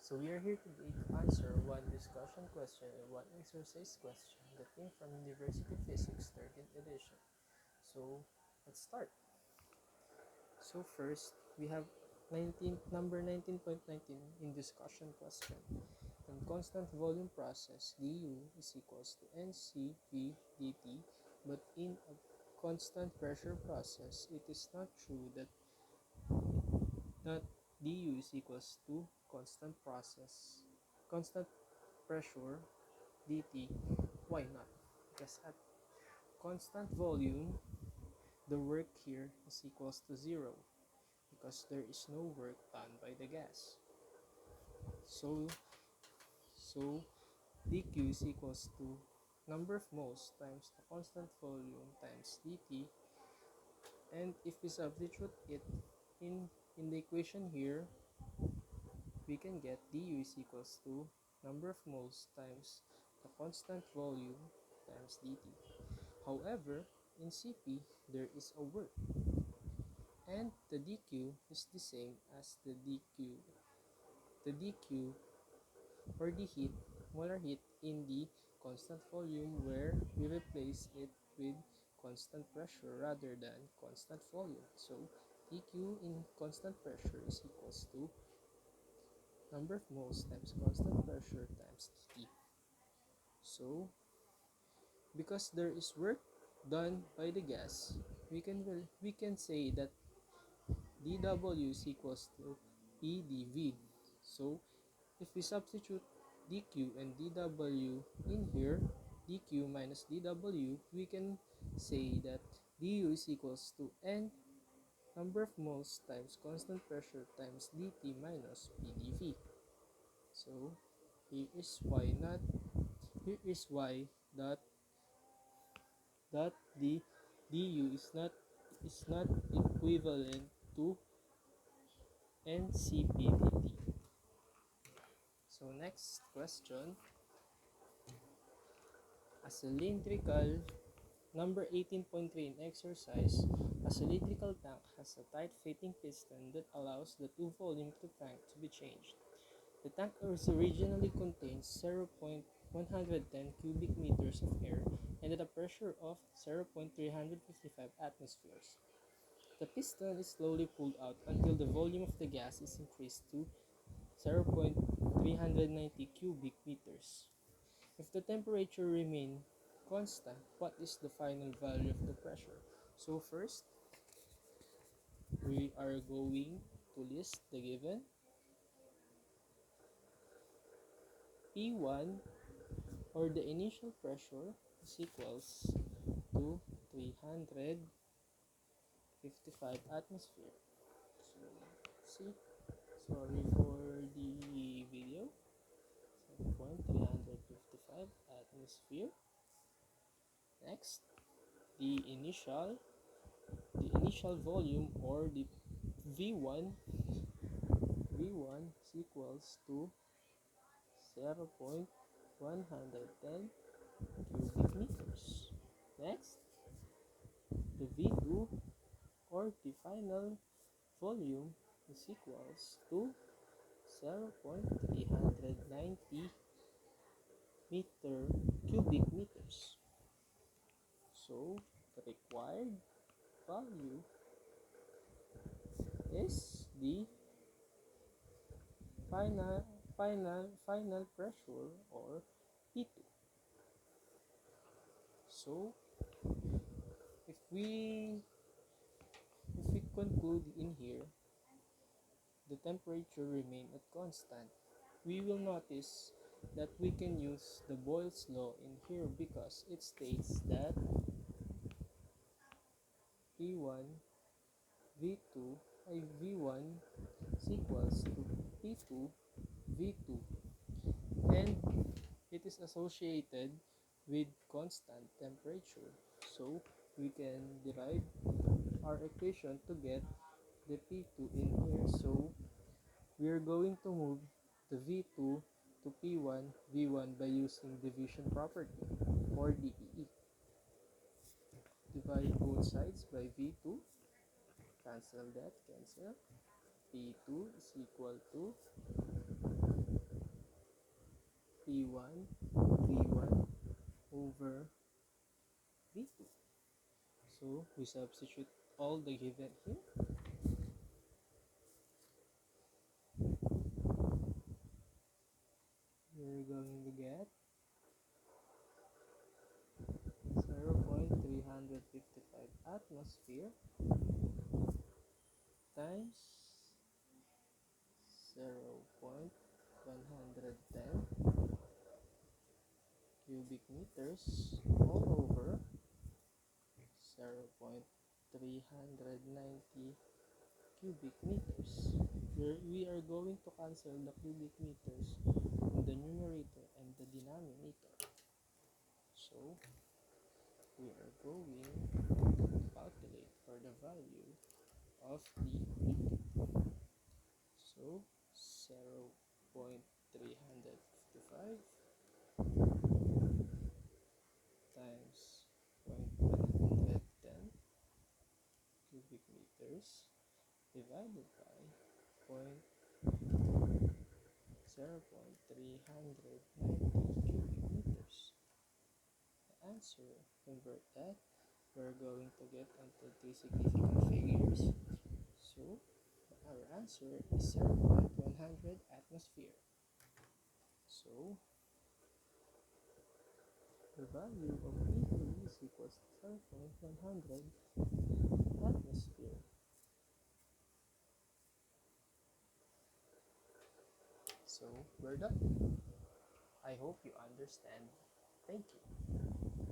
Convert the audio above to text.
So we are here today to answer one discussion question and one exercise question that came from University Physics 13th edition. So let's start. So first, we have number 19.19 in discussion question. In constant volume process, du is equals to ncv dt, but in a constant pressure process, it is not true that du is equals to constant pressure dt. Why not? Because at constant volume, the work here is equals to 0 because there is no work done by the gas. So dq is equals to number of moles times the constant volume times dt, and if we substitute it in the equation here, we can get du is equals to number of moles times the constant volume times dt. However, in Cp, there is a work, and the dq is the same as the dq or the heat, molar heat in the constant volume, where we replace it with constant pressure rather than constant volume. So dq in constant pressure is equals to number of moles times constant pressure times dt. So because there is work done by the gas, we can say that dw is equals to pdv. So if we substitute dq and dw in here, dq minus dw, we can say that du is equals to n number of moles times constant pressure times dt minus pdv. So here is why that the du is not equivalent to ncpdt. So next question, a cylindrical number 18.3 in exercise. A cylindrical tank has a tight fitting piston that allows the two volume of the tank to be changed. The tank originally contains 0.110 cubic meters of air and at a pressure of 0.355 atmospheres. The piston is slowly pulled out until the volume of the gas is increased to 0.390 cubic meters. If the temperature remains constant, what is the final value of the pressure? So first, we are going to list the given. P1, or the initial pressure, is equals to 355 atmosphere. So see, sorry for the video. 355 atmosphere. Next, the initial volume, or the V1 is equals to 0.110 cubic meters. Next, the V2, or the final volume, is equals to 0.390 cubic meters. So the required value is the final pressure, or P2. So if we conclude in here, the temperature remain at constant, we will notice that we can use the Boyle's law in here, because it states that P1 V2 V1 is equals to P2 V2, and it is associated with constant temperature. So we can derive our equation to get the P2 in here. So we are going to move the V2 to P1 V1 by using division property, or DEE. Divide both sides by V2. Cancel that, cancel. P2 is equal to P1 V1 over V2. So we substitute all the given here. We're going to get 0.355 atmosphere times 0.110 cubic meters all over 0.390 cubic meters. We are going to cancel the cubic meters in the numerator and the denominator. So we are going to calculate for the value of the V2. So 0.355 times 0.110 cubic meters divided by 0.390 cubic meters. The answer, convert that, we're going to get into two significant figures. So our answer is 0.100 atmosphere. So the value of V2 is equals to 0.100 atmosphere. So we're done. I hope you understand. Thank you.